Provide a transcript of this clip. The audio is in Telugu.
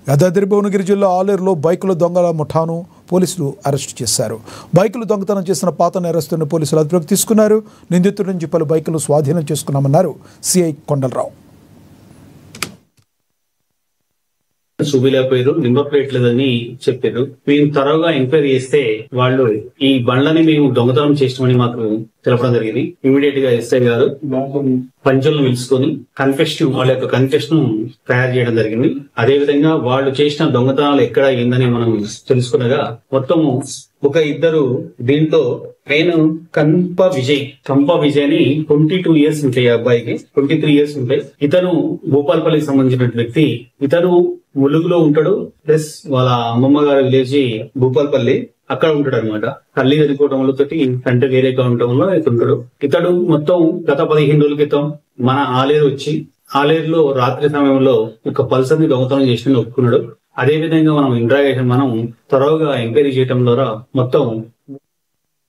యాదాద్రి భువనగిరి జిల్లా ఆలేరులో బైకుల దొంగల ముఠాను పోలీసులు అరెస్టు చేశారు. బైకులు దొంగతనం చేసిన పాత నేరస్తుని పోలీసులు అదుపులోకి తీసుకున్నారు. నిందితుడి నుంచి పలు బైకులు స్వాధీనం చేసుకున్నామన్నారు సిఐ కొండలరావు. చూపిలేకపోయారు, నెంబర్ ప్లేట్ లేదని చెప్పారు. మేము త్వరగా ఎంక్వైరీ చేస్తే వాళ్ళు ఈ బండ్లని మేము దొంగతనం చేసామని మాకు తెలపడం జరిగింది. ఇమీడియట్ గా ఎస్ఐ గారు పంచులను పిలుచుకొని వాళ్ళ యొక్క కన్ఫెషన్ తయారు చేయడం జరిగింది. అదే విధంగా వాళ్ళు చేసిన దొంగతనాలు ఎక్కడ అయిందని మనం తెలుసుకునగా మొత్తము ఒక ఇద్దరు దీంట్లో మెయిన్ కంప విజయ్ అని 22 ఇయర్స్ ఉంటాయి. అబ్బాయికి 23 ఇయర్స్ ఉంటాయి. ఇతను భూపాలపల్లికి సంబంధించిన వ్యక్తి. ఇతను ములుగులో ఉంటాడు, ప్లస్ వాళ్ళ అమ్మమ్మ గారి విలేజ్ భూపాలపల్లి, అక్కడ ఉంటాడు అనమాట. తల్లి చనిపోవడం వల్ల అంటే వేరేగా ఉండటం వల్ల ఉంటాడు. ఇతడు మొత్తం గత 15 రోజుల క్రితం మన ఆలేరు వచ్చి ఆలేరులో రాత్రి సమయంలో ఒక పల్సర్ ని దొంగతనం చేసిన ఒప్పుకున్నాడు. అదే విధంగా మనం త్వరగా ఎంక్వైరీ చేయడం ద్వారా మొత్తం